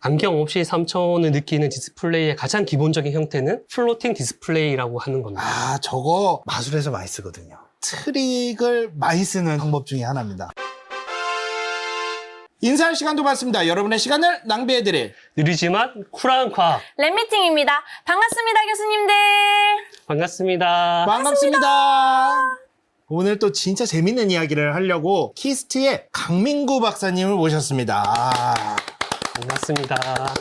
안경 없이 3차원을 느끼는 디스플레이의 가장 기본적인 형태는 플로팅 디스플레이라고 하는 겁니다. 아, 저거 마술에서 많이 쓰거든요. 트릭을 많이 쓰는 방법 중에 하나입니다. 인사할 시간도 많습니다. 여러분의 시간을 낭비해드릴 느리지만 쿨한 과학. 랩미팅입니다. 반갑습니다, 교수님들. 반갑습니다. 반갑습니다. 오늘 또 진짜 재밌는 이야기를 하려고 키스트의 강민구 박사님을 모셨습니다. 반갑습니다.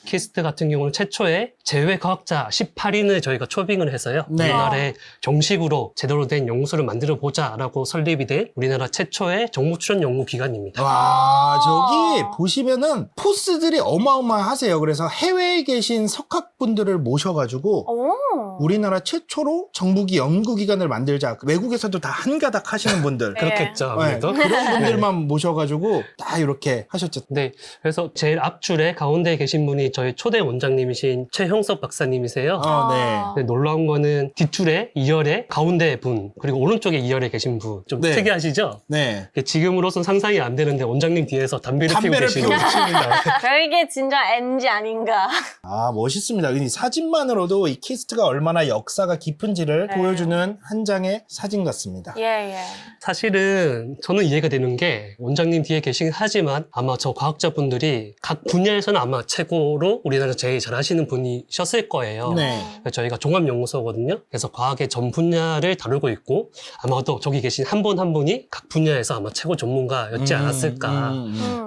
키스트 같은 경우는 최초의 제외과학자 18인을 저희가 초빙을 해서요. 네. 우리나라에 정식으로 제대로 된 연구소를 만들어보자라고 설립이 된 우리나라 최초의 정부 출연 연구기관입니다. 와, 저기 보시면은 포스들이 어마어마하세요. 그래서 해외에 계신 석학분들을 모셔가지고 오. 우리나라 최초로 정부기 연구기관을 만들자. 외국에서도 다 한가닥 하시는 분들. 네. 그렇겠죠. 네, 아무래도. 그런 분들만 모셔가지고 다 이렇게 하셨죠. 네, 그래서 제일 앞줄에 가운데 계신 분이 저희 초대 원장님이신 최형섭 박사님이세요. 네. 근데 놀라운 거는 뒷줄에 2열에 가운데 분, 그리고 오른쪽에 2열에 계신 분. 좀 네. 특이하시죠? 네. 지금으로선 상상이 안 되는데 원장님 뒤에서 담배를 피우고 담배를 계시는. 피우고 계십니다. 별게 진짜 NG 아닌가. 아, 멋있습니다. 이 사진만으로도 이 키스트가 얼마나 역사가 깊은지를 네. 보여주는 한 장의 사진 같습니다. 예. 사실은 저는 이해가 되는 게 원장님 뒤에 계시긴 하지만 아마 저 과학자분들이 각 분야에서는 아마 최고로 우리나라에서 제일 잘하시는 분이셨을 거예요. 네. 저희가 종합연구소거든요. 그래서 과학의 전 분야를 다루고 있고 아마도 저기 계신 한 분 한 분이 각 분야에서 아마 최고 전문가였지 않았을까.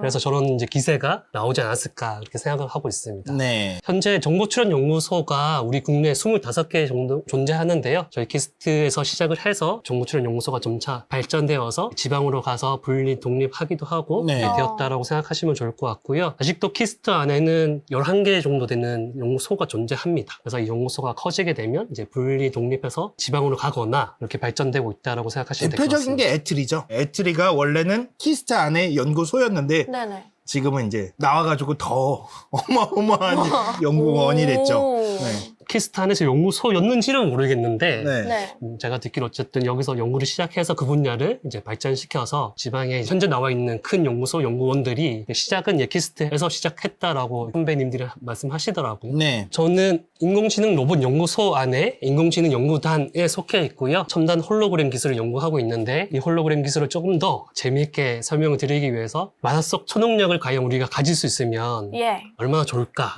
그래서 저런 이제 기세가 나오지 않았을까 이렇게 생각을 하고 있습니다. 네. 현재 정보출연연구소가 우리 국내에 25개 정도 존재하는데요. 저희 키스트에서 시작을 해서 정보출연연구소가 점차 발전되어서 지방으로 가서 분리 독립하기도 하고 네. 이렇게 되었다라고 생각하시면 좋을 것 같고요. 아직도 키스트 안에는 11개 정도 되는 연구소가 존재합니다. 그래서 이 연구소가 커지게 되면 이제 분리 독립해서 지방으로 가거나 이렇게 발전되고 있다라고 생각하시면 될 것 대표적인 같습니다. 게 에트리죠. 에트리가 원래는 키스트 안에 연구소였는데 네네. 지금은 이제 나와가지고 더 어마어마한 연구원이 됐죠. 오. 네. 키스트 안에서 연구소였는지는 모르겠는데 네. 네. 제가 듣기로 어쨌든 여기서 연구를 시작해서 그 분야를 이제 발전시켜서 지방에 현재 나와 있는 큰 연구소 연구원들이 시작은 키스트에서 시작했다라고 선배님들이 말씀하시더라고요. 네. 저는 인공지능 로봇 연구소 안에 인공지능 연구단에 속해 있고요. 첨단 홀로그램 기술을 연구하고 있는데 이 홀로그램 기술을 조금 더 재미있게 설명을 드리기 위해서 만화 속 초능력을 과연 우리가 가질 수 있으면 예. 얼마나 좋을까?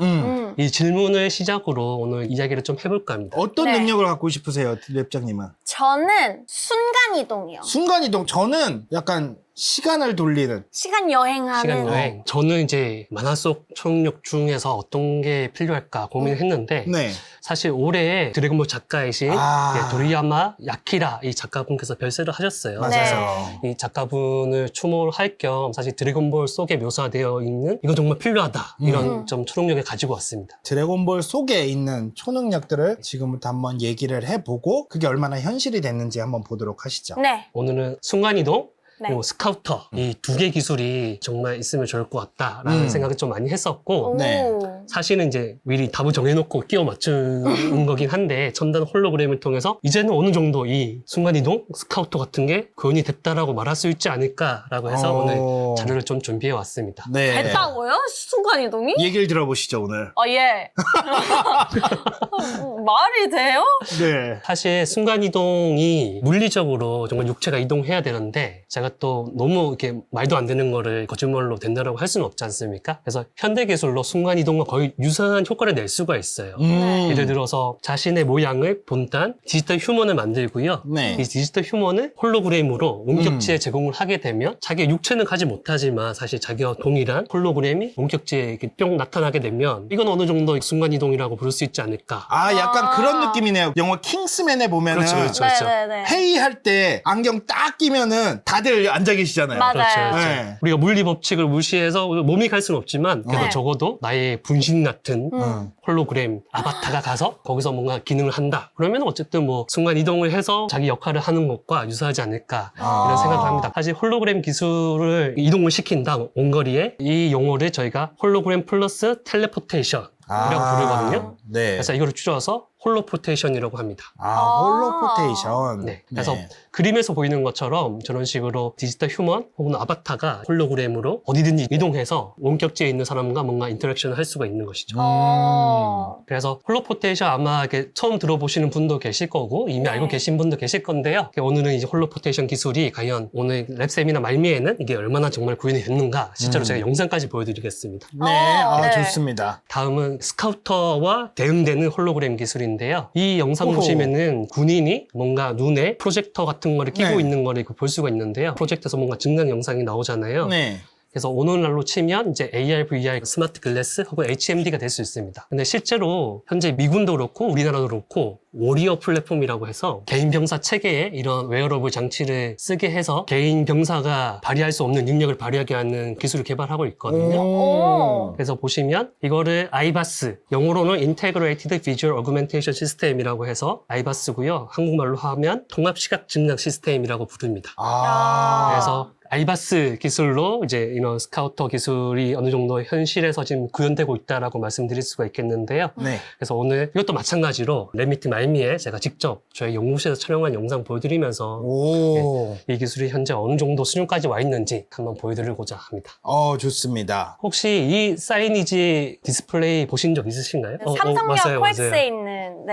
이 질문을 시작으로 오늘 이야기를 좀 해볼까 합니다. 어떤 네. 능력을 갖고 싶으세요, 랩장님은? 저는 순간이동이요. 순간이동. 저는 약간 시간을 돌리는. 시간 여행하는. 시간 여행. 저는 이제 만화 속 초능력 중에서 어떤 게 필요할까 고민을 했는데 네. 사실 올해 드래곤볼 작가이신 도리야마 야키라 이 작가분께서 별세를 하셨어요. 맞아요. 이 작가분을 추모를 할 겸 사실 드래곤볼 속에 묘사되어 있는 이건 정말 필요하다 이런 좀 초능력을 가지고 왔습니다. 드래곤볼 속에 있는 초능력들을 지금부터 한번 얘기를 해보고 그게 얼마나 현실이 됐는지 한번 보도록 하시죠. 네. 오늘은 순간이동 네. 그리고 스카우터 이 두 개 기술이 정말 있으면 좋을 것 같다라는 생각을 좀 많이 했었고 오. 네. 사실은 이제 미리 답을 정해놓고 끼워 맞춘 거긴 한데 첨단 홀로그램을 통해서 이제는 어느 정도 이 순간이동 스카우터 같은 게 구현이 됐다라고 말할 수 있지 않을까라고 해서 오늘 자료를 좀 준비해 왔습니다. 네. 됐다고요? 순간이동이? 얘기를 들어보시죠, 오늘. 예. 말이 돼요? 네. 사실 순간이동이 물리적으로 정말 육체가 이동해야 되는데 제가 또 너무 이렇게 말도 안 되는 거를 거짓말로 된다라고 할 수는 없지 않습니까? 그래서 현대 기술로 순간이동과 거의 유사한 효과를 낼 수가 있어요. 예를 들어서 자신의 모양을 본딴 디지털 휴먼을 만들고요. 네. 이 디지털 휴먼을 홀로그램으로 원격지에 제공을 하게 되면 자기의 육체는 가지 못하지만 사실 자기와 동일한 홀로그램이 원격지에 이렇게 뿅 나타나게 되면 이건 어느 정도 순간이동이라고 부를 수 있지 않을까. 아, 약간 그런 느낌이네요. 영화 킹스맨에 보면은 그렇죠, 그렇죠. 네네네. 회의할 때 안경 딱 끼면은 다들 앉아 계시잖아요. 맞아요. 그렇죠. 네. 우리가 물리 법칙을 무시해서 몸이 갈 수는 없지만 그래도 네. 적어도 나의 분신 같은 음. 홀로그램 아바타가 가서 거기서 뭔가 기능을 한다. 그러면 어쨌든 뭐 순간 이동을 해서 자기 역할을 하는 것과 유사하지 않을까 이런 생각을 합니다. 사실 홀로그램 기술을 이동을 시킨다 원거리에 이 용어를 저희가 홀로그램 플러스 텔레포테이션 이라고 부르거든요. 네. 그래서 이거를 줄여서 홀로포테이션이라고 합니다. 홀로포테이션. 네. 그래서 그림에서 보이는 것처럼 저런 식으로 디지털 휴먼 혹은 아바타가 홀로그램으로 어디든지 이동해서 원격지에 있는 사람과 뭔가 인터랙션을 할 수가 있는 것이죠. 그래서 홀로포테이션 아마 이렇게 처음 들어보시는 분도 계실 거고 이미 알고 계신 분도 계실 건데요. 오늘은 이제 홀로포테이션 기술이 과연 오늘 랩세미나 말미에는 이게 얼마나 정말 구현이 됐는가 실제로 제가 영상까지 보여드리겠습니다. 네. 좋습니다. 다음은 스카우터와 대응되는 홀로그램 기술인데요. 이 영상 오호. 보시면은 군인이 뭔가 눈에 프로젝터 같은 거를 끼고 네. 있는 거를 볼 수가 있는데요. 프로젝터에서 뭔가 증강 영상이 나오잖아요. 네. 그래서 오늘날로 치면 이제 AR, VR, 스마트 글래스 혹은 HMD가 될 수 있습니다. 근데 실제로 현재 미군도 그렇고 우리나라도 그렇고 워리어 플랫폼이라고 해서 개인 병사 체계에 이런 웨어러블 장치를 쓰게 해서 개인 병사가 발휘할 수 없는 능력을 발휘하게 하는 기술을 개발하고 있거든요. 오. 그래서 보시면 이거를 IVAS, 영어로는 Integrated Visual Augmentation System이라고 해서 IVAS고요. 한국말로 하면 통합시각 증강 시스템이라고 부릅니다. 그래서 아이바스 기술로 이제 이런 스카우터 기술이 어느 정도 현실에서 지금 구현되고 있다라고 말씀드릴 수가 있겠는데요. 네. 그래서 오늘 이것도 마찬가지로 랩미팅 말미에 제가 직접 저희 연구실에서 촬영한 영상 보여드리면서 이 기술이 현재 어느 정도 수준까지 와 있는지 한번 보여드리고자 합니다. 좋습니다. 혹시 이 사이니지 디스플레이 보신 적 있으신가요? 삼성역 코엑스에 있는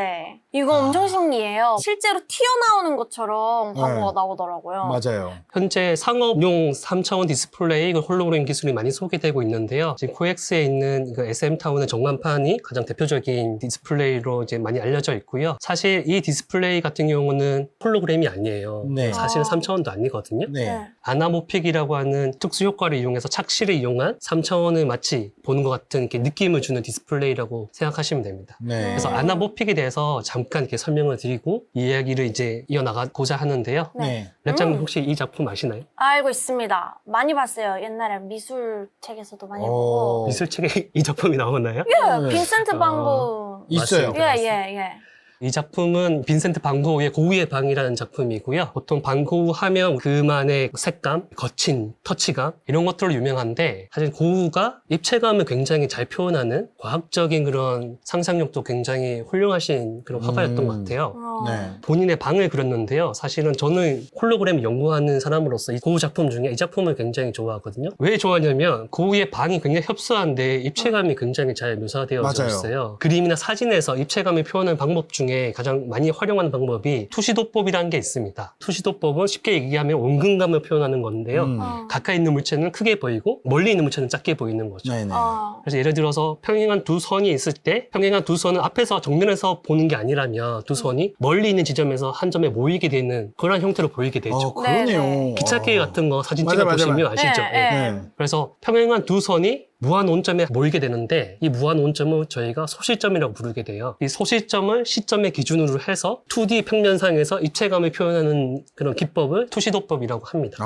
이거 엄청 신기해요. 실제로 튀어나오는 것처럼 광고가 나오더라고요. 맞아요. 현재 상업용 3차원 디스플레이 홀로그램 기술이 많이 소개되고 있는데요. 지금 코엑스에 있는 SM타운의 전광판이 가장 대표적인 디스플레이로 이제 많이 알려져 있고요. 사실 이 디스플레이 같은 경우는 홀로그램이 아니에요. 네. 사실은 3차원도 아니거든요. 네. 아나모픽이라고 하는 특수 효과를 이용해서 착시를 이용한 3차원을 마치 보는 것 같은 이렇게 느낌을 주는 디스플레이라고 생각하시면 됩니다. 네. 그래서 아나모픽에 대해서 잠깐 이렇게 설명을 드리고 이 이야기를 이제 이어나가고자 하는데요. 네. 랩장님 혹시 이 작품 아시나요? 알고 있습니다. 많이 봤어요. 옛날에 미술책에서도 많이 보고. 미술책에 이 작품이 나오나요? 예, 빈센트 방고. 있어요. 예. 이 작품은 빈센트 반 고흐의 고흐의 방이라는 작품이고요. 보통 반 고흐 하면 그만의 색감, 거친 터치감 이런 것들로 유명한데 사실 고흐가 입체감을 굉장히 잘 표현하는 과학적인 그런 상상력도 굉장히 훌륭하신 그런 화가였던 것 같아요. 네. 본인의 방을 그렸는데요. 사실은 저는 홀로그램 연구하는 사람으로서 이 고흐 작품 중에 이 작품을 굉장히 좋아하거든요. 왜 좋아하냐면 고흐의 방이 굉장히 협소한데 입체감이 굉장히 잘 묘사되어 맞아요. 있어요. 그림이나 사진에서 입체감을 표현하는 방법 중에 가장 많이 활용하는 방법이 투시도법이라는 게 있습니다. 투시도법은 쉽게 얘기하면 원근감을 표현하는 건데요. 가까이 있는 물체는 크게 보이고 멀리 있는 물체는 작게 보이는 거죠. 네네. 그래서 예를 들어서 평행한 두 선이 있을 때 평행한 두 선은 앞에서 정면에서 보는 게 아니라면 두 선이 멀리 있는 지점에서 한 점에 모이게 되는 그런 형태로 보이게 되죠. 그러네요. 네네. 기찻길 같은 거 사진 맞아, 찍어보시면 맞아. 아시죠? 네, 예. 네. 그래서 평행한 두 선이 무한 원점에 모이게 되는데 이 무한 원점을 저희가 소실점이라고 부르게 돼요. 이 소실점을 시점의 기준으로 해서 2D 평면상에서 입체감을 표현하는 그런 기법을 투시도법이라고 합니다.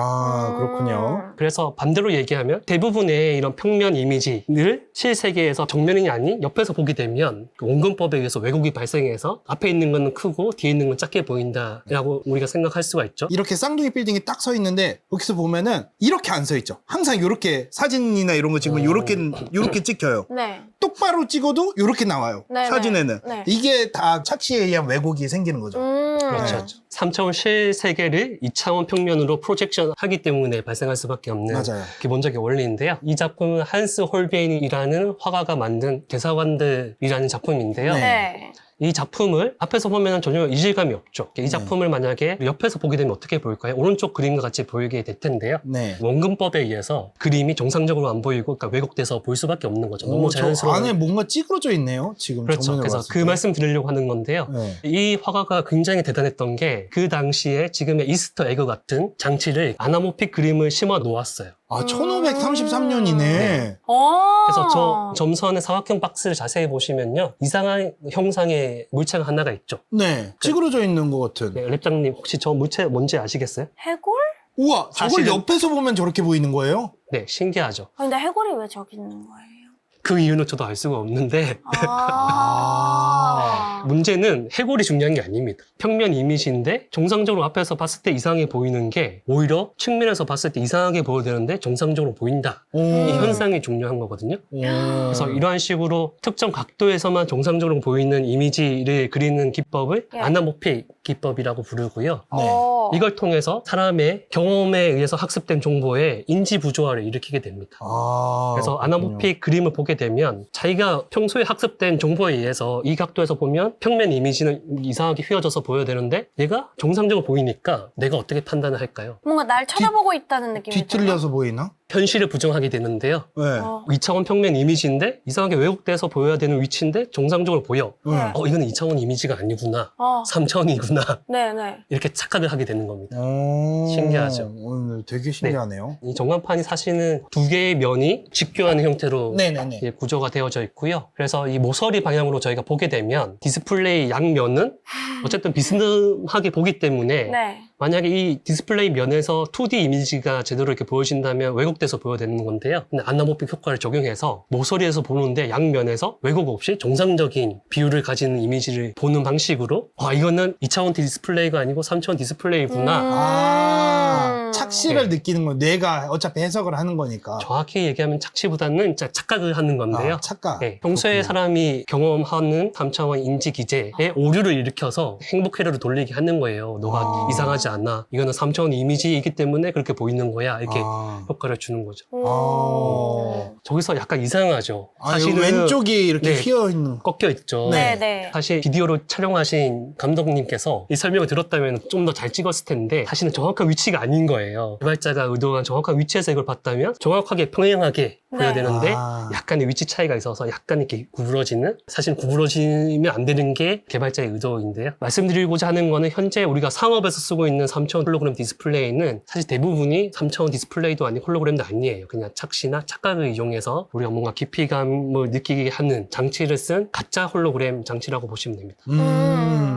그렇군요. 그래서 반대로 얘기하면 대부분의 이런 평면 이미지를 실세계에서 정면이 아닌 옆에서 보게 되면 그 원근법에 의해서 왜곡이 발생해서 앞에 있는 건 크고 뒤에 있는 건 작게 보인다라고 우리가 생각할 수가 있죠. 이렇게 쌍둥이 빌딩이 딱 서 있는데 여기서 보면은 이렇게 안 서 있죠. 항상 이렇게 사진이나 이런 거 찍으면 요렇게 찍혀요. 네. 똑바로 찍어도 이렇게 나와요. 네네. 사진에는. 네. 이게 다 착시에 의한 왜곡이 생기는 거죠. 그렇죠. 네. 3차원 실세계를 2차원 평면으로 프로젝션 하기 때문에 발생할 수밖에 없는 맞아요. 기본적인 원리인데요. 이 작품은 한스 홀베인이라는 화가가 만든 대사관들이라는 작품인데요. 네. 이 작품을 앞에서 보면 전혀 이질감이 없죠. 이 작품을 만약에 옆에서 보게 되면 어떻게 보일까요? 오른쪽 그림과 같이 보이게 될 텐데요. 네. 원근법에 의해서 그림이 정상적으로 안 보이고 그러니까 왜곡돼서 보일 수밖에 없는 거죠. 너무 저 자연스러운. 안에 뭔가 찌그러져 있네요. 지금 그렇죠. 정면으로 그래서 봤을 그 때. 말씀 드리려고 하는 건데요. 네. 이 화가가 굉장히 대단했던 게 그 당시에 지금의 이스터 에그 같은 장치를 아나모픽 그림을 심어 놓았어요. 1533년이네. 네. 그래서 저 점선의 사각형 박스를 자세히 보시면요. 이상한 형상의 물체가 하나가 있죠. 네. 찌그러져 있는 것 같은. 네, 랩장님 혹시 저 물체 뭔지 아시겠어요? 해골? 우와, 저걸 사실은- 옆에서 보면 저렇게 보이는 거예요? 네, 신기하죠. 근데 해골이 왜 저기 있는 거예요? 그 이유는 저도 알 수가 없는데 아. 문제는 해골이 중요한 게 아닙니다. 평면 이미지인데 정상적으로 앞에서 봤을 때 이상해 보이는 게 오히려 측면에서 봤을 때 이상하게 보여야 되는데 정상적으로 보인다. 이 현상이 중요한 거거든요. 그래서 이러한 식으로 특정 각도에서만 정상적으로 보이는 이미지를 그리는 기법을 예. 아나모픽 기법이라고 부르고요. 어. 이걸 통해서 사람의 경험에 의해서 학습된 정보의 인지 부조화를 일으키게 됩니다. 그래서 아나모픽 그림을 보게 되면 자기가 평소에 학습된 정보에 의해서 이 각도에서 보면 평면 이미지는 이상하게 휘어져서 보여야 되는데 얘가 정상적으로 보이니까 내가 어떻게 판단을 할까요? 뭔가 날 쳐다보고 있다는 느낌이 뒤틀려서 보이나? 현실을 부정하게 되는데요. 네. 들어요. 2차원 평면 이미지인데 이상하게 왜곡돼서 보여야 되는 위치인데 정상적으로 보여. 네. 이거는 2차원 이미지가 아니구나. 3차원이구나. 네네. 이렇게 착각을 하게 되는 겁니다. 오, 신기하죠? 오늘 되게 신기하네요. 이 전광판이 사실은 두 개의 면이 직교하는 형태로 네네네. 예, 구조가 되어져 있고요. 그래서 이 모서리 방향으로 저희가 보게 되면 디스플레이 양면은 어쨌든 비스듬하게 보기 때문에 네. 만약에 이 디스플레이 면에서 2D 이미지가 제대로 이렇게 보여진다면 왜곡돼서 보여야 되는 건데요. 근데 아나모픽 효과를 적용해서 모서리에서 보는데 양면에서 왜곡 없이 정상적인 비율을 가지는 이미지를 보는 방식으로 이거는 2차원 디스플레이가 아니고 3차원 디스플레이구나. 착시를 네. 느끼는 거. 뇌가 어차피 해석을 하는 거니까. 정확히 얘기하면 착시보다는 진짜 착각을 하는 건데요. 착각. 네, 평소에 사람이 경험하는 3차원 인지 기제에 오류를 일으켜서 행복 회로를 돌리게 하는 거예요. 너가 이상하지 않아. 이거는 3차원 이미지이기 때문에 그렇게 보이는 거야. 이렇게 효과를 주는 거죠. 저기서 약간 이상하죠. 사실은 왼쪽이 이렇게 네. 휘어 있는. 꺾여 있죠. 네네. 사실 비디오로 촬영하신 감독님께서 이 설명을 들었다면 좀 더 잘 찍었을 텐데 사실은 정확한 위치가 아닌 거예요. 개발자가 의도한 정확한 위치에서 이걸 봤다면 정확하게 평행하게 보여야 네. 되는데 약간의 위치 차이가 있어서 약간 이렇게 구부러지는, 사실 구부러지면 안 되는 게 개발자의 의도인데요. 말씀드리고자 하는 거는 현재 우리가 상업에서 쓰고 있는 3차원 홀로그램 디스플레이는 사실 대부분이 3차원 디스플레이도 아니고 홀로그램도 아니에요. 그냥 착시나 착각을 이용해서 우리가 뭔가 깊이감을 느끼게 하는 장치를 쓴 가짜 홀로그램 장치라고 보시면 됩니다.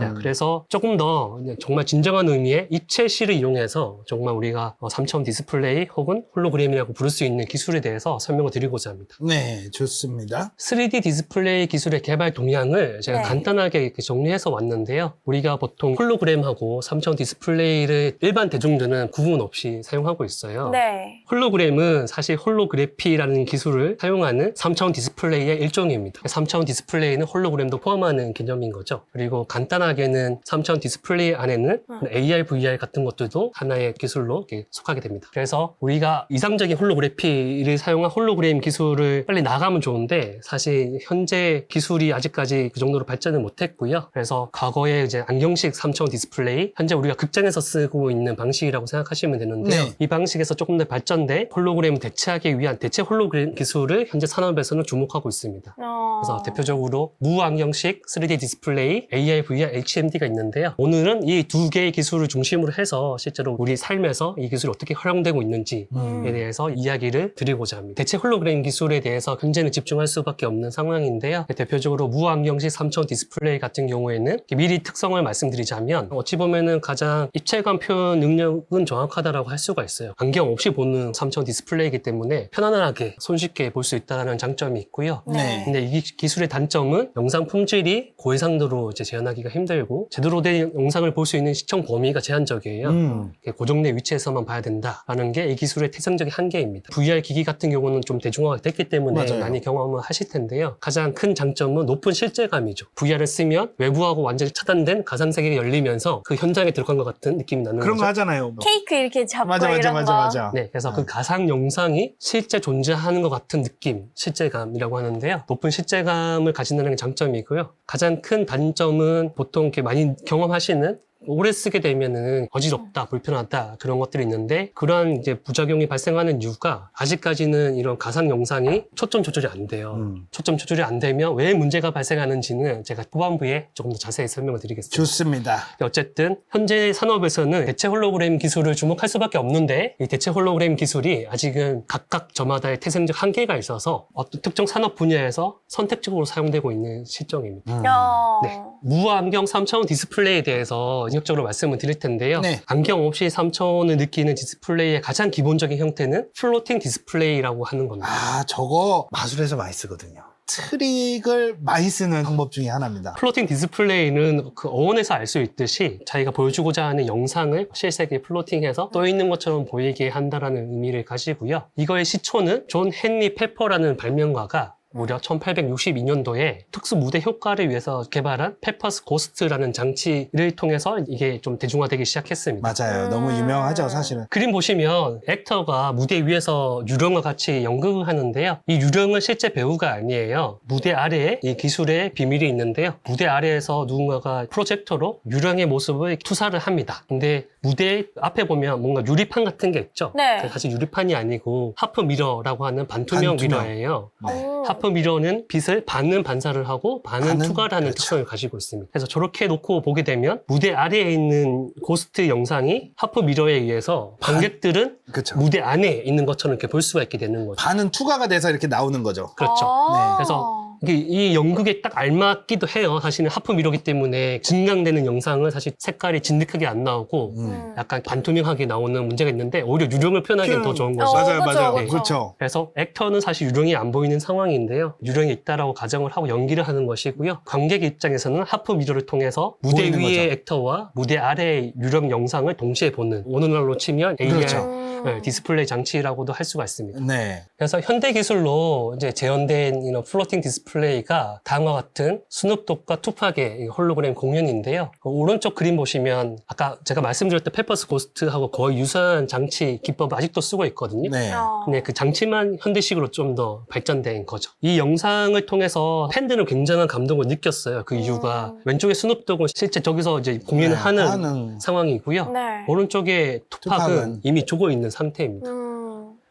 네, 그래서 조금 더 정말 진정한 의미의 입체시를 이용해서 정말 우리가 3차원 디스플레이 혹은 홀로그램이라고 부를 수 있는 기술에 대해서 설명을 드리고자 합니다. 네, 좋습니다. 3D 디스플레이 기술의 개발 동향을 제가 네. 간단하게 이렇게 정리해서 왔는데요. 우리가 보통 홀로그램하고 3차원 디스플레이를 일반 대중들은 구분 없이 사용하고 있어요. 네. 홀로그램은 사실 홀로그래피라는 기술을 사용하는 3차원 디스플레이의 일종입니다. 3차원 디스플레이는 홀로그램도 포함하는 개념인 거죠. 그리고 간단하게는 3차원 디스플레이 안에는 AR, VR 같은 것들도 하나의 기술로 이렇게 속하게 됩니다. 그래서 우리가 이상적인 홀로그래피를 사용한 홀로그램 기술을 빨리 나가면 좋은데 사실 현재 기술이 아직까지 그 정도로 발전을 못했고요. 그래서 과거에 이제 안경식 3차원 디스플레이, 현재 우리가 극장에서 쓰고 있는 방식이라고 생각하시면 되는데요. 네. 이 방식에서 조금 더 발전된 홀로그램을 대체하기 위한 대체 홀로그램 기술을 현재 산업에서는 주목하고 있습니다. 그래서 대표적으로 무안경식 3D 디스플레이, AR, VR, HMD가 있는데요. 오늘은 이 두 개의 기술을 중심으로 해서 실제로 우리 삶에서 이 기술이 어떻게 활용되고 있는지에 대해서 이야기를 드리고자 합니다. 대체 홀로그램 기술에 대해서 현재는 집중할 수밖에 없는 상황인데요. 대표적으로 무안경식 3차원 디스플레이 같은 경우에는 미리 특성을 말씀드리자면 어찌 보면은 가장 입체감 표현 능력은 정확하다라고 할 수가 있어요. 안경 없이 보는 3차원 디스플레이이기 때문에 편안하게 손쉽게 볼 수 있다는 장점이 있고요. 네. 근데 이 기술의 단점은 영상 품질이 고해상도로 이제 재현하기가 힘들고 제대로 된 영상을 볼 수 있는 시청 범위가 제한적이에요. 고정된 위치에서만 봐야 된다라는 게 이 기술의 태생적인 한계입니다. VR 기기 같은 경우는 좀 대중화가 됐기 때문에 맞아요. 많이 경험을 하실 텐데요. 가장 큰 장점은 높은 실제감이죠. VR을 쓰면 외부하고 완전히 차단된 가상세계가 열리면서 그 현장에 들어간 것 같은 느낌이 나는 그런 거 거죠. 하잖아요. 뭐. 케이크 이렇게 잡고 맞아, 이런 거. 맞아. 네, 그래서 그 가상 영상이 실제 존재하는 것 같은 느낌, 실제감이라고 하는데요. 높은 실제감을 가진다는 게 장점이고요. 가장 큰 단점은 보통 이렇게 많이 경험하시는 오래 쓰게 되면은 어지럽다, 불편하다 그런 것들이 있는데 그러한 이제 부작용이 발생하는 이유가 아직까지는 이런 가상 영상이 초점 조절이 안 돼요. 초점 조절이 안 되면 왜 문제가 발생하는지는 제가 후반부에 조금 더 자세히 설명을 드리겠습니다. 좋습니다. 어쨌든 현재 산업에서는 대체 홀로그램 기술을 주목할 수밖에 없는데 이 대체 홀로그램 기술이 아직은 각각 저마다의 태생적 한계가 있어서 어떤 특정 산업 분야에서 선택적으로 사용되고 있는 실정입니다. 야. 네. 무안경 3차원 디스플레이에 대해서 간략적으로 말씀을 드릴 텐데요. 네. 안경 없이 3차원을 느끼는 디스플레이의 가장 기본적인 형태는 플로팅 디스플레이라고 하는 겁니다. 아, 저거 마술에서 많이 쓰거든요. 트릭을 많이 쓰는 방법 중에 하나입니다. 플로팅 디스플레이는 그 어원에서 알 수 있듯이 자기가 보여주고자 하는 영상을 실색에 플로팅해서 떠 있는 것처럼 보이게 한다라는 의미를 가지고요. 이거의 시초는 존 헨리 페퍼라는 발명가가 무려 1862년도에 특수 무대 효과를 위해서 개발한 페퍼스 고스트라는 장치를 통해서 이게 좀 대중화되기 시작했습니다. 맞아요. 너무 유명하죠, 사실은. 그림 보시면 액터가 무대 위에서 유령과 같이 연극을 하는데요. 이 유령은 실제 배우가 아니에요. 무대 아래에 이 기술의 비밀이 있는데요. 무대 아래에서 누군가가 프로젝터로 유령의 모습을 투사를 합니다. 근데 무대 앞에 보면 뭔가 유리판 같은 게 있죠? 네. 사실 유리판이 아니고 하프 미러라고 하는 반투명 반투명. 미러예요. 네. 하프 미러는 빛을 반은 반사를 하고 반은 반은? 투과를 하는 그렇죠. 특성을 가지고 있습니다. 그래서 저렇게 놓고 보게 되면 무대 아래에 있는 고스트 영상이 하프 미러에 의해서 관객들은 그렇죠. 무대 안에 있는 것처럼 이렇게 볼 수가 있게 되는 거죠. 반은 투과가 돼서 이렇게 나오는 거죠. 그렇죠. 아. 그래서 이 연극에 딱 알맞기도 해요. 사실은 하프 미러기 때문에 증강되는 영상은 사실 색깔이 진득하게 안 나오고 약간 반투명하게 나오는 문제가 있는데 오히려 유령을 표현하기엔 더 좋은 거죠. 맞아요, 그쵸, 맞아요. 그쵸. 그렇죠. 그래서 액터는 사실 유령이 안 보이는 상황인데요. 유령이 있다라고 가정을 하고 연기를 하는 것이고요. 관객 입장에서는 하프 미러를 통해서 무대 보이는 위의 거죠. 액터와 무대 아래의 유령 영상을 동시에 보는 오늘날로 치면 AR 그렇죠. 디스플레이 장치라고도 할 수가 있습니다. 네. 그래서 현대 기술로 이제 재현된 이런 플로팅 디스플레이가 다음과 같은 스눕독과 투팍의 홀로그램 공연인데요. 그 오른쪽 그림 보시면 아까 제가 말씀드렸던 페퍼스 고스트하고 거의 유사한 장치 기법을 아직도 쓰고 있거든요. 네. 근데 그 장치만 현대식으로 좀 더 발전된 거죠. 이 영상을 통해서 팬들은 굉장한 감동을 느꼈어요. 그 이유가 왼쪽에 스눕독은 실제 저기서 이제 공연을 네, 하는 상황이고요. 네. 오른쪽에 투팍은 투팍은 이미 죽어 있는 상태입니다.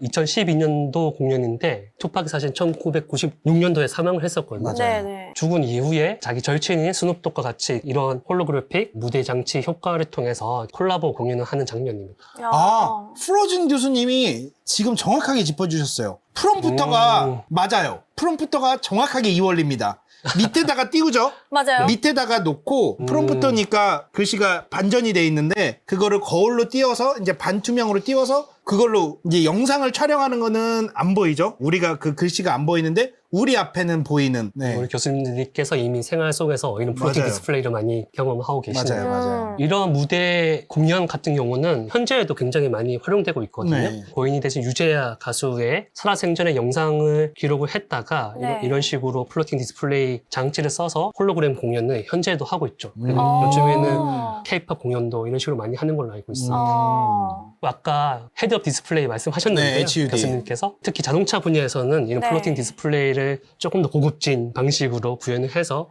2012년도 공연인데 투팍이 사실 1996년도에 사망을 했었거든요. 맞아요. 네네. 죽은 이후에 자기 절친인 스눕독과 같이 이런 홀로그래픽 무대 장치 효과를 통해서 콜라보 공연을 하는 장면입니다. 아, 프로진 교수님이 지금 정확하게 짚어주셨어요. 프롬프터가 맞아요. 프롬프터가 정확하게 2월입니다. 밑에다가 띄우죠? 맞아요. 밑에다가 놓고 프롬프터니까 글씨가 반전이 돼 있는데 그거를 거울로 띄워서 이제 반투명으로 띄워서 그걸로 이제 영상을 촬영하는 거는 안 보이죠? 우리가 그 글씨가 안 보이는데 우리 앞에는 보이는. 네. 우리 교수님들께서 이미 생활 속에서 이런 플로팅 맞아요. 디스플레이를 많이 경험하고 계시네요. 맞아요, 맞아요. 이런 무대 공연 같은 경우는 현재에도 굉장히 많이 활용되고 있거든요. 네. 고인이 되신 유재하 가수의 살아생전의 영상을 기록을 했다가 네. 이런 식으로 플로팅 디스플레이 장치를 써서 홀로그램 공연을 현재도 하고 있죠. 그리고 아. 요즘에는 K-pop 공연도 이런 식으로 많이 하는 걸로 알고 있어요. 아까 헤드업 디스플레이 말씀하셨는데요. 네, HUD. 교수님께서 특히 자동차 분야에서는 이런 네. 플로팅 디스플레이를 조금 더 고급진 방식으로 구현을 해서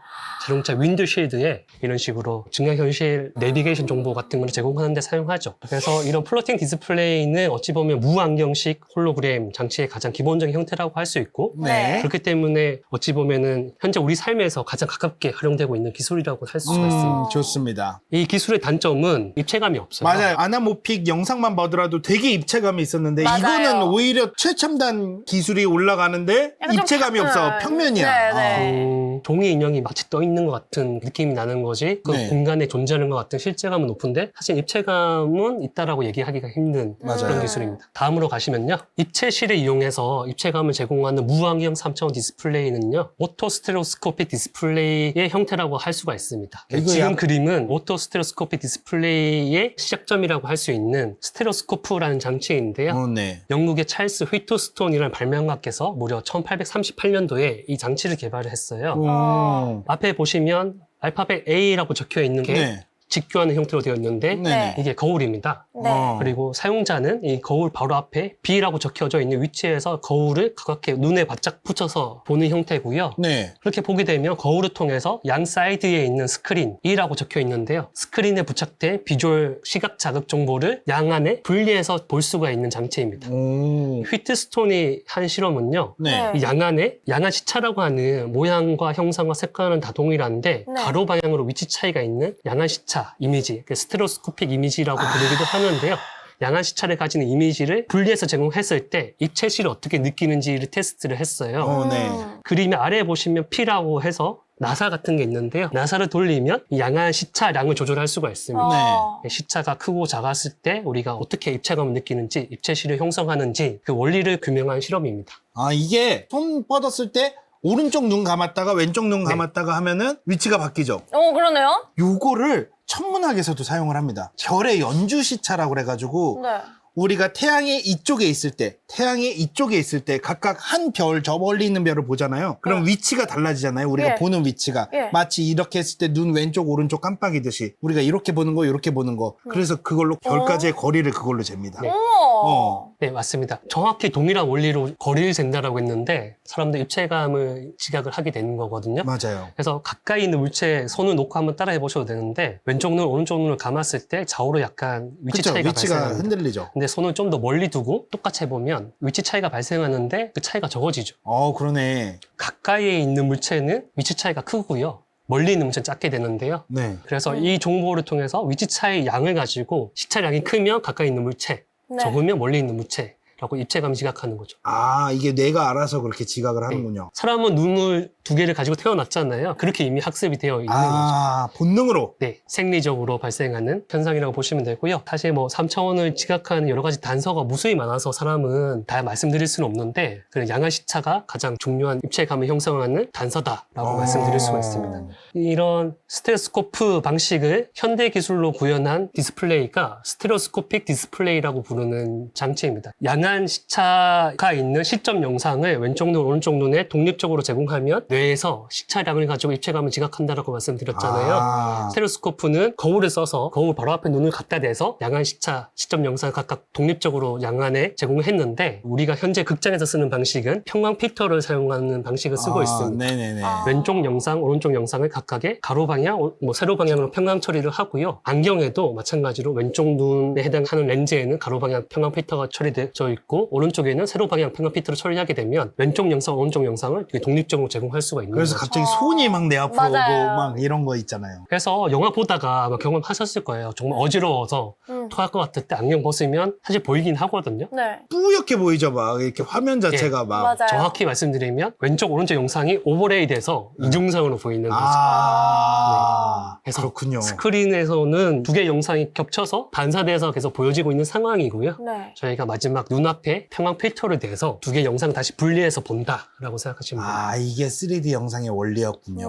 자동차 윈드쉴드에 이런 식으로 증강현실 내비게이션 정보 같은 걸 제공하는 데 사용하죠. 그래서 이런 플로팅 디스플레이는 어찌 보면 무안경식 홀로그램 장치의 가장 기본적인 형태라고 할 수 있고 네. 그렇기 때문에 어찌 보면은 현재 우리 삶에서 가장 가깝게 활용되고 있는 기술이라고 할 수가 있습니다. 좋습니다. 이 기술의 단점은 입체감이 없어요. 맞아요. 아나모픽 영상만 보더라도 되게 입체감이 있었는데 맞아요. 이거는 오히려 최첨단 기술이 올라가는데 약간 좀 입체감이 없어. 평면이야. 네네. 종이 인형이 마치 떠 있는 것 같은 느낌이 나는 거지 그 네. 공간에 존재하는 것 같은 실제감은 높은데 사실 입체감은 있다라고 얘기하기가 힘든 맞아요. 그런 기술입니다. 다음으로 가시면요. 입체실을 이용해서 입체감을 제공하는 무안경 3차원 디스플레이는요. 오토 스테레오스코픽 디스플레이의 형태라고 할 수가 있습니다. 이거 지금 약- 그림은 오토 스테레오스코픽 디스플레이의 시작점이라고 할 수 있는 스테레오스코프라는 장치인데요. 네. 영국의 찰스 휘트스톤이라는 발명가께서 무려 1838년도에 이 장치를 개발을 했어요. 오. 앞에 보시면 알파벳 A라고 적혀 있는 게 네. 직교하는 형태로 되어 있는데 네. 이게 거울입니다. 네. 그리고 사용자는 이 거울 바로 앞에 B라고 적혀져 있는 위치에서 거울을 가깝게 눈에 바짝 붙여서 보는 형태고요. 네. 그렇게 보게 되면 거울을 통해서 양 사이드에 있는 스크린 E라고 적혀 있는데요. 스크린에 부착된 비주얼 시각 자극 정보를 양 안에 분리해서 볼 수가 있는 장치입니다. 오. 휘트스톤이 한 실험은요. 네. 네. 이 양 안에 양안 시차라고 하는 모양과 형상과 색깔은 다 동일한데 네. 가로 방향으로 위치 차이가 있는 양안 시차 이미지, 스테레오스코픽 이미지라고 부르기도 하는데요. 양안 시차를 가지는 이미지를 분리해서 제공했을 때 입체실을 어떻게 느끼는지를 테스트를 했어요. 네. 그림의 아래에 보시면 P라고 해서 나사 같은 게 있는데요. 나사를 돌리면 이 양한 시차량을 조절할 수가 있습니다. 어. 시차가 크고 작았을 때 우리가 어떻게 입체감을 느끼는지, 입체시를 형성하는지 그 원리를 규명한 실험입니다. 아, 이게 손 뻗었을 때 오른쪽 눈 감았다가 왼쪽 눈 감았다가 하면은 위치가 바뀌죠. 그러네요. 요거를 천문학에서도 사용을 합니다. 별의 연주 시차라고 그래가지고 네. 우리가 태양의 이쪽에 있을 때, 각각 한 별, 저 멀리 있는 별을 보잖아요. 그럼 위치가 달라지잖아요. 우리가 예. 보는 위치가. 예. 마치 이렇게 했을 때 눈 왼쪽, 오른쪽 깜빡이듯이. 우리가 이렇게 보는 거, 이렇게 보는 거. 그래서 그걸로 별까지의 거리를 그걸로 잽니다. 네. 오. 네, 맞습니다. 정확히 동일한 원리로 거리를 잰다라고 했는데 사람들 입체감을 지각을 하게 되는 거거든요. 맞아요. 그래서 가까이 있는 물체에 손을 놓고 한번 따라해 보셔도 되는데 왼쪽 눈, 오른쪽 눈을 감았을 때 좌우로 약간 위치 그쵸? 차이가 위치가 발생합니다. 흔들리죠. 근데 손을 좀 더 멀리 두고 똑같이 해보면 위치 차이가 발생하는데 그 차이가 적어지죠. 그러네. 가까이에 있는 물체는 위치 차이가 크고요. 멀리 있는 물체는 작게 되는데요. 네. 그래서 이 정보를 통해서 위치 차이 양을 가지고 시차량이 크면 가까이 있는 물체, 네. 적으면 멀리 있는 물체라고 입체감 지각하는 거죠. 아, 이게 뇌가 알아서 그렇게 지각을 하는군요. 사람은 눈을 두 개를 가지고 태어났잖아요. 그렇게 이미 학습이 되어 있는 거죠. 아, 본능으로. 네, 생리적으로 발생하는 현상이라고 보시면 되고요. 사실 뭐 3차원을 지각하는 여러 가지 단서가 무수히 많아서 사람은 다 말씀드릴 수는 없는데 그 양한 시차가 가장 중요한 입체감을 형성하는 단서다라고 말씀드릴 수가 있습니다. 이런 스테레오스코프 방식을 현대 기술로 구현한 디스플레이가 스테레오스코픽 디스플레이라고 부르는 장치입니다. 양한 시차가 있는 시점 영상을 왼쪽 눈, 오른쪽 눈에 독립적으로 제공하면 뇌에서 시차량을 가지고 입체감을 지각한다라고 말씀드렸잖아요. 아, 스테레오스코프는 거울을 써서 거울 바로 앞에 눈을 갖다 대서 양한 시차, 시점 영상을 각각 독립적으로 양안에 제공을 했는데 우리가 현재 극장에서 쓰는 방식은 평광 필터를 사용하는 방식을 쓰고 있습니다. 네네네. 왼쪽 영상, 오른쪽 영상을 각각의 가로 방향, 세로 방향으로 평광 처리를 하고요. 안경에도 마찬가지로 왼쪽 눈에 해당하는 렌즈에는 가로 방향 평광 필터가 처리되어 있고 오른쪽에는 세로 방향 평광 필터를 처리하게 되면 왼쪽 영상, 오른쪽 영상을 독립적으로 제공할 수가 있는 그래서 거죠. 갑자기 손이 막 내 앞으로 오고 맞아요. 막 이런 거 있잖아요. 그래서 영화 보다가 아마 경험하셨을 거예요. 정말 어지러워서 토할 것 같을 때 안경 벗으면 사실 보이긴 하거든요. 네. 뿌옇게 보이죠, 막. 이렇게 화면 자체가 막. 맞아요. 정확히 말씀드리면 왼쪽 오른쪽 영상이 오버레이 돼서 이중상으로 보이는 거죠. 아, 그래서 그렇군요. 스크린에서는 두 개 영상이 겹쳐서 반사돼서 계속 보여지고 있는 상황이고요. 네. 저희가 마지막 눈앞에 평광 필터를 대서 두 개 영상 다시 분리해서 본다라고 생각하시면 돼요. 아, 이게 3D 영상의 원리였군요.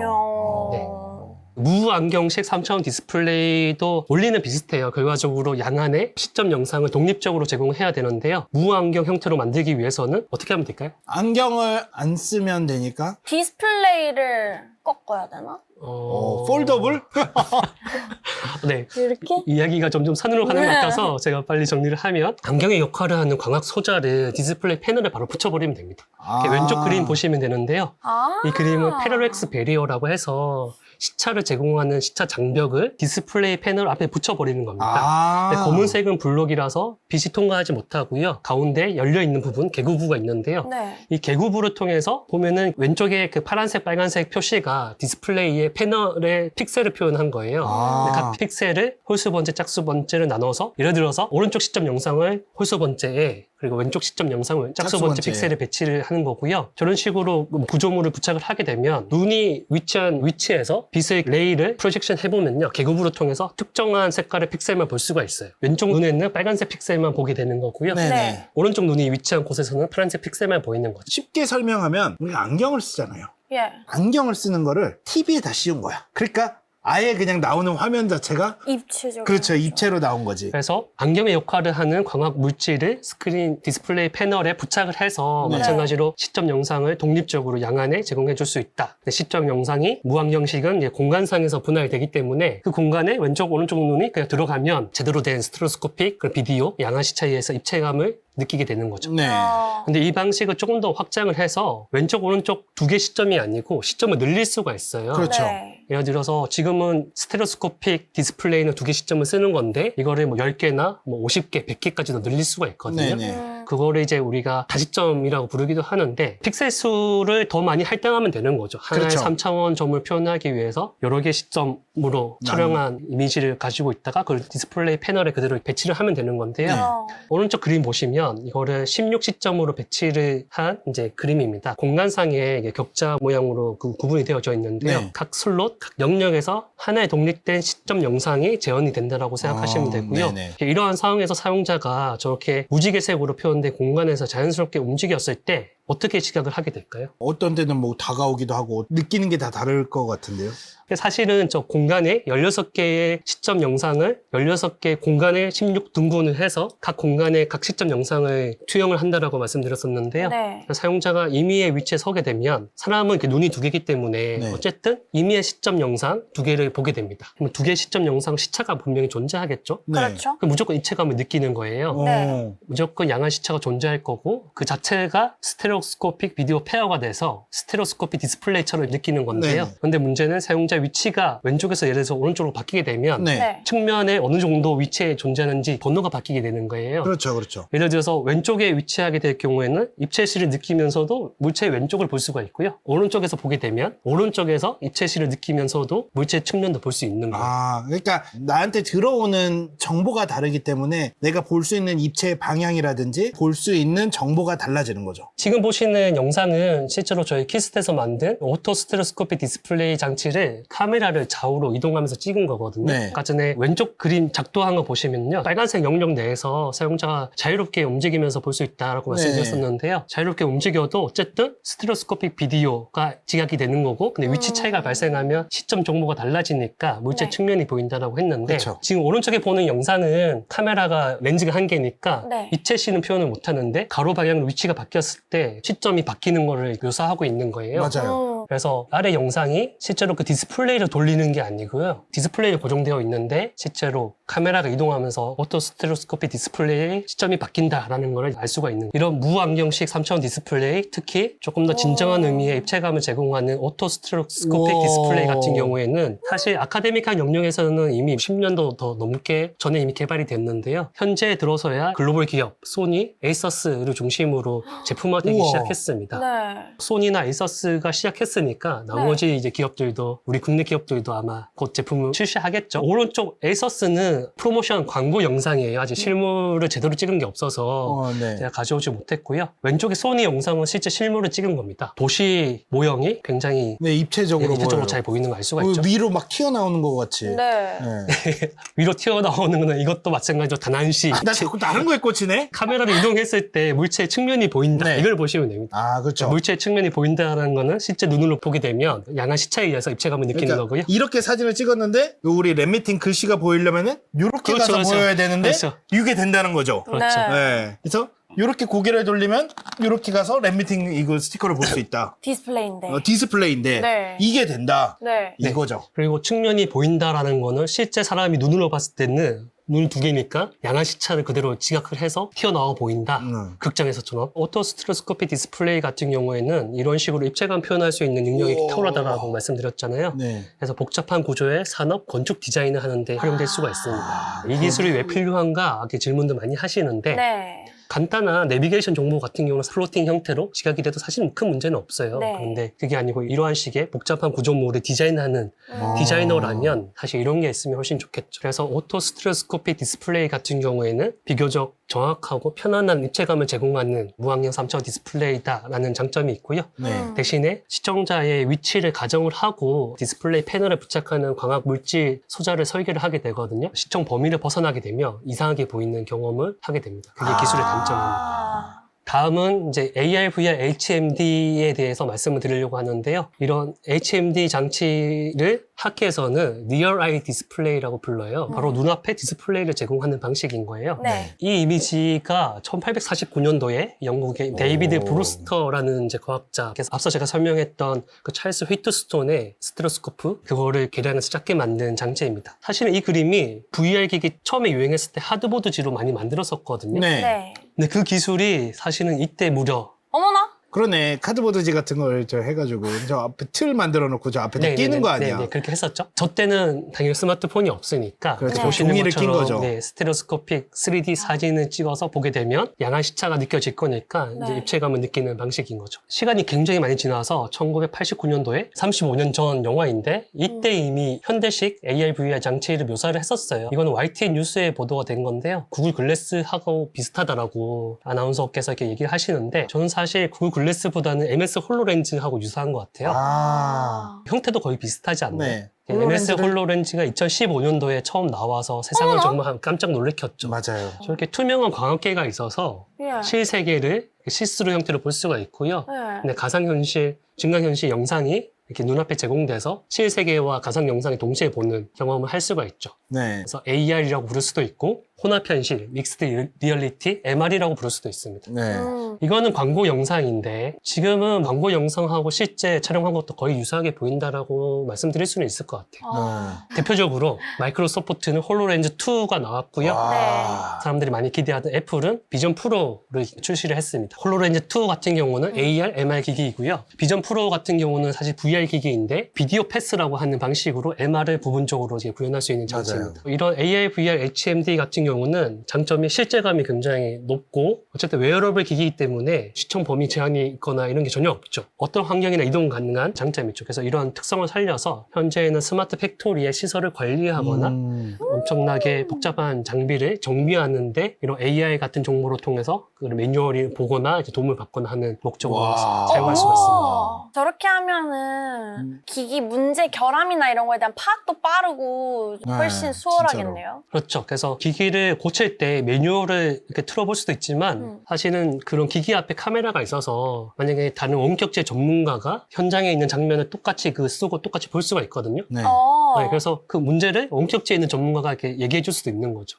네. 무안경식 3차원 디스플레이도 원리는 비슷해요. 결과적으로 양안에 시점 영상을 독립적으로 제공해야 되는데요. 무안경 형태로 만들기 위해서는 어떻게 하면 될까요? 안경을 안 쓰면 되니까 디스플레이를 꺾어야 되나? 폴더블? 네. 이렇게? 이야기가 점점 산으로 가는 것 네. 같아서 제가 빨리 정리를 하면 안경의 역할을 하는 광학 소자를 디스플레이 패널에 바로 붙여버리면 됩니다. 이렇게 왼쪽 그림 보시면 되는데요. 아. 이 그림은 패러렉스 베리어라고 해서 시차를 제공하는 시차 장벽을 디스플레이 패널 앞에 붙여버리는 겁니다. 근데 검은색은 블록이라서 빛이 통과하지 못하고요. 가운데 열려있는 부분, 개구부가 있는데요. 네. 이 개구부를 통해서 보면은 왼쪽에 그 파란색, 빨간색 표시가 디스플레이의 패널의 픽셀을 표현한 거예요. 근데 각 픽셀을 홀수 번째, 짝수 번째를 나눠서 예를 들어서 오른쪽 시점 영상을 홀수 번째에 그리고 왼쪽 시점 영상을 짝수 번째 픽셀에 배치를 하는 거고요. 저런 식으로 구조물을 부착을 하게 되면 눈이 위치한 위치에서 빛의 레이를 프로젝션 해보면요. 개구부를 통해서 특정한 색깔의 픽셀만 볼 수가 있어요. 왼쪽 눈에는 빨간색 픽셀만 보게 되는 거고요. 네네. 네. 오른쪽 눈이 위치한 곳에서는 파란색 픽셀만 보이는 거죠. 쉽게 설명하면 우리가 안경을 쓰잖아요. 예. 안경을 쓰는 거를 TV에다 씌운 거야. 그러니까 아예 그냥 나오는 화면 자체가 입체적으로. 그렇죠. 입체로 나온 거지. 그래서 안경의 역할을 하는 광학 물질을 스크린 디스플레이 패널에 부착을 해서 네. 마찬가지로 시점 영상을 독립적으로 양안에 제공해 줄 수 있다. 근데 시점 영상이 무안경식은 이제 공간상에서 분할되기 때문에 그 공간에 왼쪽 오른쪽 눈이 그냥 들어가면 제대로 된 스테레오스코픽 그런 비디오 양안 시차에서 입체감을 느끼게 되는 거죠. 네. 근데 이 방식을 조금 더 확장을 해서 왼쪽 오른쪽 두 개 시점이 아니고 시점을 늘릴 수가 있어요. 그렇죠. 네. 예를 들어서 지금은 스테레오스코픽 디스플레이는 두 개 시점을 쓰는 건데 이거를 뭐 10개나 뭐 50개, 100개까지도 늘릴 수가 있거든요. 네네. 그거를 이제 우리가 다시점이라고 부르기도 하는데 픽셀 수를 더 많이 할당하면 되는 거죠. 하나의 그렇죠. 3차원 점을 표현하기 위해서 여러 개 시점으로 촬영한 이미지를 가지고 있다가 그걸 디스플레이 패널에 그대로 배치를 하면 되는 건데요. 네. 오른쪽 그림 보시면 이거를 16시점으로 배치를 한 이제 그림입니다. 공간상에 이게 격자 모양으로 그 구분이 되어져 있는데요. 네. 각 슬롯, 각 영역에서 하나의 독립된 시점 영상이 재현이 된다고 생각하시면 되고요. 네네. 이러한 상황에서 사용자가 저렇게 무지개색으로 표현된 공간에서 자연스럽게 움직였을 때 어떻게 시각을 하게 될까요? 어떤 때는 뭐 다가오기도 하고 느끼는 게 다 다를 것 같은데요. 사실은 저 공간에 16개의 시점 영상을 16개 공간에 16등분을 해서 각 공간에 각 시점 영상을 투영을 한다라고 말씀드렸었는데요. 네. 사용자가 임의의 위치에 서게 되면 사람은 이렇게 눈이 두 개이기 때문에 네. 어쨌든 임의의 시점 영상 두 개를 보게 됩니다. 그럼 두 개의 시점 영상 시차가 분명히 존재하겠죠? 그렇죠. 그럼 무조건 입체감을 느끼는 거예요. 네. 무조건 양한 시차가 존재할 거고 그 자체가 스테레오스코픽 비디오 페어가 돼서 스테레오스코픽 디스플레이처럼 느끼는 건데요. 네. 그런데 문제는 사용자 위치가 왼쪽에서 예를 들어서 오른쪽으로 바뀌게 되면 네. 네. 측면에 어느 정도 위치에 존재하는지 번호가 바뀌게 되는 거예요. 그렇죠, 그렇죠. 예를 들어서 왼쪽에 위치하게 될 경우에는 입체시를 느끼면서도 물체의 왼쪽을 볼 수가 있고요. 오른쪽에서 보게 되면 오른쪽에서 입체시를 느끼면서도 물체의 측면도 볼 수 있는 거예요. 아, 그러니까 나한테 들어오는 정보가 다르기 때문에 내가 볼 수 있는 입체 방향이라든지 볼 수 있는 정보가 달라지는 거죠. 지금 보시는 영상은 실제로 저희 키스트에서 만든 오토 스테레오스코픽 디스플레이 장치를 카메라를 좌우로 이동하면서 찍은 거거든요. 네. 아까 전에 왼쪽 그림 작도한 거 보시면요. 빨간색 영역 내에서 사용자가 자유롭게 움직이면서 볼 수 있다라고 네. 말씀드렸었는데요. 자유롭게 움직여도 어쨌든 스테레오스코픽 비디오가 지각이 되는 거고 근데 위치 차이가 발생하면 시점 정보가 달라지니까 물체 네. 측면이 보인다라고 했는데 그쵸. 지금 오른쪽에 보는 영상은 카메라가 렌즈가 한 개니까 네. 입체시는 표현을 못 하는데 가로 방향으로 위치가 바뀌었을 때 시점이 바뀌는 거를 묘사하고 있는 거예요. 맞아요. 그래서 아래 영상이 실제로 그 디스플레이를 돌리는 게 아니고요. 디스플레이에 고정되어 있는데 실제로 카메라가 이동하면서 오토 스테레오스코픽 디스플레이의 시점이 바뀐다라는 걸 알 수가 있는 거예요. 이런 무안경식 3차원 디스플레이, 특히 조금 더 진정한 의미의 입체감을 제공하는 오토 스테레오스코픽 우와. 디스플레이 같은 경우에는 사실 아카데믹한 영역에서는 이미 10년도 더 넘게 전에 이미 개발이 됐는데요. 현재 들어서야 글로벌 기업 소니, 에이서스를 중심으로 제품화되기 우와. 시작했습니다. 네. 소니나 에이서스가 시작했으니까 나머지 이제 기업들도 우리 국내 기업들도 아마 곧 제품을 출시하겠죠. 오른쪽 에이서스는 프로모션 광고 영상이에요. 아직 실물을 제대로 찍은 게 없어서 네. 제가 가져오지 못했고요. 왼쪽에 소니 영상은 실제 실물을 찍은 겁니다. 도시 모형이 굉장히 네, 입체적으로 입체적으로 보여요. 잘 보이는 거 알 수가 있죠. 위로 막 튀어나오는 것 같이. 네. 네. 위로 튀어나오는 거는 이것도 마찬가지로 단한시 나 자꾸 다른 거에 꽂히네? 카메라를 이동했을 때 물체의 측면이 보인다. 네. 이걸 보시면 됩니다. 아, 그렇죠. 물체의 측면이 보인다는 거는 실제 눈으로 보게 되면 양한 시차에 의해서 입체감을 느끼는 그러니까 거고요. 이렇게 사진을 찍었는데 우리 랩미팅 글씨가 보이려면은 이렇게 그렇죠, 가서 그렇죠. 보여야 되는데 그렇죠. 이게 된다는 거죠. 그렇죠. 네. 네. 그래서 이렇게 고개를 돌리면 이렇게 가서 랩미팅 이거 스티커를 볼 수 있다. 디스플레이인데. 디스플레이인데 네. 이게 된다. 네. 네. 이거죠. 그리고 측면이 보인다라는 거는 실제 사람이 눈으로 봤을 때는 눈 두 개니까 양한 시차를 그대로 지각을 해서 튀어나와 보인다. 극장에서처럼. 오토 스테레오스코픽 디스플레이 같은 경우에는 이런 식으로 입체감 표현할 수 있는 능력이 우와. 탁월하다고 말씀드렸잖아요. 네. 그래서 복잡한 구조의 산업, 건축 디자인을 하는데 활용될 수가 있습니다. 이 기술이 왜 필요한가? 이렇게 질문도 많이 하시는데 네. 간단한 내비게이션 정보 같은 경우는 플로팅 형태로 지각이 돼도 사실 큰 문제는 없어요. 네. 그런데 그게 아니고 이러한 식의 복잡한 구조물을 디자인하는 디자이너라면 사실 이런 게 있으면 훨씬 좋겠죠. 그래서 오토 스테레오스코픽 디스플레이 같은 경우에는 비교적 정확하고 편안한 입체감을 제공하는 무항형 3차원 디스플레이다라는 장점이 있고요. 네. 대신에 시청자의 위치를 가정을 하고 디스플레이 패널에 부착하는 광학 물질 소자를 설계를 하게 되거든요. 시청 범위를 벗어나게 되면 이상하게 보이는 경험을 하게 됩니다. 그게 기술의 단점입니다. 아. 다음은 이제 AR, VR, HMD에 대해서 말씀을 드리려고 하는데요. 이런 HMD 장치를 학계에서는 Near Eye Display라고 불러요. 바로 눈앞에 디스플레이를 제공하는 방식인 거예요. 네. 이 이미지가 1849년도에 영국의 데이비드 브루스터라는 이제 과학자께서 앞서 제가 설명했던 그 찰스 휘트스톤의 스테레오스코프 그거를 개량해서 작게 만든 장치입니다. 사실은 이 그림이 VR 기기 처음에 유행했을 때 하드보드지로 많이 만들었었거든요. 네. 네. 근데 그 기술이 사실은 이때 무려 어머나. 그러네. 카드보드지 같은 걸 저 해가지고 저 앞에 틀 만들어 놓고 저 앞에다 끼는 거 아니야? 네, 그렇게 했었죠. 저 때는 당연히 스마트폰이 없으니까 그렇죠. 네. 보시는 종이를 낀 것처럼 거죠. 네, 스테레오스코픽 3D 사진을 찍어서 보게 되면 양한 시차가 느껴질 거니까 이제 네. 입체감을 느끼는 방식인 거죠. 시간이 굉장히 많이 지나서 1989년도에 35년 전 영화인데 이때 이미 현대식 AR, VR 장치를 묘사를 했었어요. 이거는 YTN 뉴스에 보도가 된 건데요. 구글 글래스하고 비슷하다라고 아나운서께서 이렇게 얘기를 하시는데 저는 사실 구글 글래스보다는 MS 홀로렌즈하고 유사한 것 같아요. 형태도 거의 비슷하지 않나요? 네. MS 홀로렌즈를- 홀로렌즈가 2015년도에 처음 나와서 세상을 어머나. 정말 깜짝 놀래켰죠. 맞아요. 저렇게 투명한 광학계가 있어서 예. 실세계를 시스루 형태로 볼 수가 있고요. 예. 근데 가상현실, 증강현실 영상이 이렇게 눈앞에 제공돼서 실세계와 가상영상이 동시에 보는 경험을 할 수가 있죠. 네. 그래서 AR이라고 부를 수도 있고 혼합현실, 믹스드 리얼리티, MR이라고 부를 수도 있습니다. 네. 이거는 광고 영상인데 지금은 광고 영상하고 실제 촬영한 것도 거의 유사하게 보인다라고 말씀드릴 수는 있을 것 같아요. 아. 대표적으로 마이크로소프트는 홀로렌즈 2가 나왔고요. 와. 사람들이 많이 기대하던 애플은 비전 프로를 출시를 했습니다. 홀로렌즈 2 같은 경우는 AR, MR 기기이고요. 비전 프로 같은 경우는 사실 VR 기기인데 비디오 패스라고 하는 방식으로 MR을 부분적으로 이제 구현할 수 있는 장치입니다. 이런 AR, VR, HMD 같은 경우는 장점이 실제감이 굉장히 높고 어쨌든 웨어러블 기기이기 때문에 시청 범위 제한이 있거나 이런 게 전혀 없죠. 어떤 환경이나 이동 가능한 장점이 있죠. 그래서 이런 특성을 살려서 현재는 스마트 팩토리의 시설을 관리하거나 엄청나게 복잡한 장비를 정비하는데 이런 AI 같은 정보를 통해서 그 매뉴얼을 보거나 이제 도움을 받거나 하는 목적으로 와. 사용할 수가 있습니다. 오, 저렇게 하면은 기기 문제 결함이나 이런 거에 대한 파악도 빠르고 훨씬 네, 수월하겠네요. 그렇죠. 그래서 기기를 고칠 때 매뉴얼을 이렇게 틀어볼 수도 있지만 사실은 그런 기기 앞에 카메라가 있어서 만약에 다른 원격제 전문가가 현장에 있는 장면을 똑같이 쓰고 똑같이 볼 수가 있거든요. 네. 네, 그래서 그 문제를 원격제에 있는 전문가가 이렇게 얘기해 줄 수도 있는 거죠.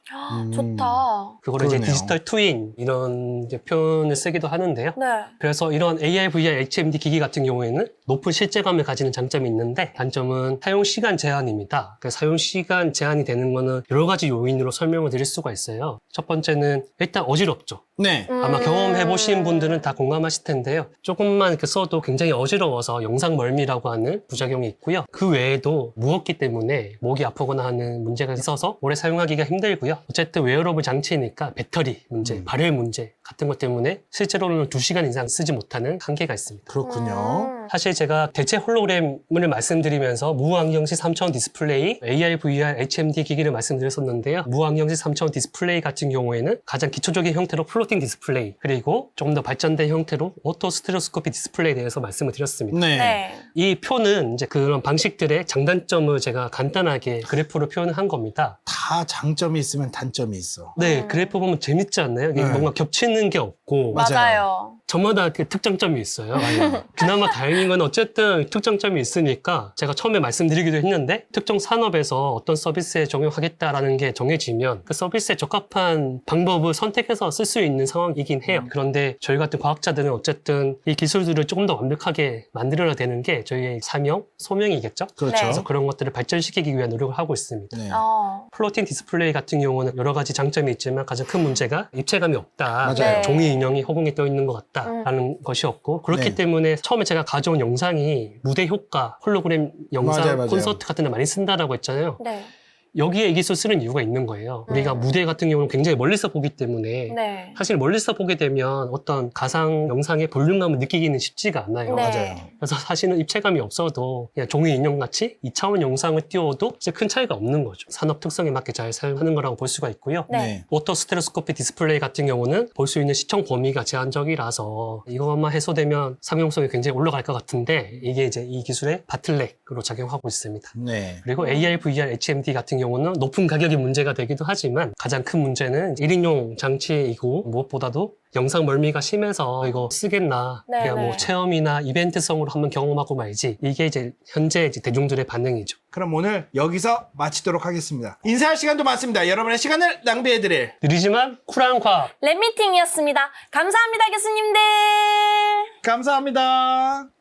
좋다. 그거를 이제 그러네요. 디지털 트윈 이런 이제 표현을 쓰기도 하는데요. 네. 그래서 이런 AR, VR, HMD 기기 같은 경우에는 높은 실제감을 가지는 장점이 있는데 단점은 사용 시간 제한입니다. 그 사용 시간 제한이 되는 거는 여러 가지 요인으로 설명을 드릴 수가 있어요. 첫 번째는 일단 어지럽죠. 네. 아마 경험해 보신 분들은 다 공감하실 텐데요. 조금만 이렇게 써도 굉장히 어지러워서 영상 멀미라고 하는 부작용이 있고요. 그 외에도 무겁기 때문에 목이 아프거나 하는 문제가 있어서 오래 사용하기가 힘들고요. 어쨌든 웨어러블 장치니까 배터리 문제, 발열 문제 같은 것 때문에 실제로는 2시간 이상 쓰지 못하는 한계가 있습니다. 그렇군요. 사실 제가 대체 홀로그램을 말씀드리면서 무안경식 3차원 디스플레이, AR, VR, HMD 기기를 말씀드렸었는데요. 무안경식 3차원 디스플레이 같은 경우에는 가장 기초적인 형태로 플로팅 디스플레이, 그리고 조금 더 발전된 형태로 오토 스테레오스코피 디스플레이에 대해서 말씀을 드렸습니다. 네. 네. 이 표는 이제 그런 방식들의 장단점을 제가 간단하게 그래프로 표현을 한 겁니다. 다 장점이 있으면 단점이 있어. 네, 그래프 보면 재밌지 않나요? 이게 네. 뭔가 겹치는 게 없고 맞아요. 맞아요. 저마다 그 특장점이 있어요. 그나마 다행인 건 어쨌든 특장점이 있으니까 제가 처음에 말씀드리기도 했는데 특정 산업에서 어떤 서비스에 적용하겠다라는 게 정해지면 그 서비스에 적합한 방법을 선택해서 쓸 수 있는 상황이긴 해요. 그런데 저희 같은 과학자들은 어쨌든 이 기술들을 조금 더 완벽하게 만들어야 되는 게 저희의 사명, 소명이겠죠. 그렇죠. 네. 그래서 그런 것들을 발전시키기 위한 노력을 하고 있습니다. 네. 플로팅 디스플레이 같은 경우는 여러 가지 장점이 있지만 가장 큰 문제가 입체감이 없다. 맞아요. 네. 종이 인형이 허공에 떠 있는 것 같다라는 것이었고 그렇기 네. 때문에 처음에 제가 가져온 영상이 무대 효과, 홀로그램 영상, 맞아요. 콘서트 같은 데 많이 쓴다라고 했잖아요. 네. 여기에 이 기술 쓰는 이유가 있는 거예요. 우리가 무대 같은 경우는 굉장히 멀리서 보기 때문에 네. 사실 멀리서 보게 되면 어떤 가상 영상의 볼륨감을 느끼기는 쉽지가 않아요. 네. 맞아요. 그래서 사실은 입체감이 없어도 그냥 종이 인형같이 2차원 영상을 띄워도 진짜 큰 차이가 없는 거죠. 산업 특성에 맞게 잘 사용하는 거라고 볼 수가 있고요. 네. 오토 스테레오스코피 디스플레이 같은 경우는 볼 수 있는 시청 범위가 제한적이라서 이것만 해소되면 상용성이 굉장히 올라갈 것 같은데 이게 이제 이 기술의 바틀렉으로 작용하고 있습니다. 네. 그리고 AR, VR, HMD 같은 경우는 높은 가격이 문제가 되기도 하지만 가장 큰 문제는 1인용 장치이고 무엇보다도 영상 멀미가 심해서 이거 쓰겠나 네, 그냥 네. 뭐 체험이나 이벤트성으로 한번 경험하고 말지 이게 이제 현재 이제 대중들의 반응이죠. 그럼 오늘 여기서 마치도록 하겠습니다. 인사할 시간도 많습니다. 여러분의 시간을 낭비해드릴 느리지만 쿨한 과학 랩미팅이었습니다. 감사합니다, 교수님들. 감사합니다.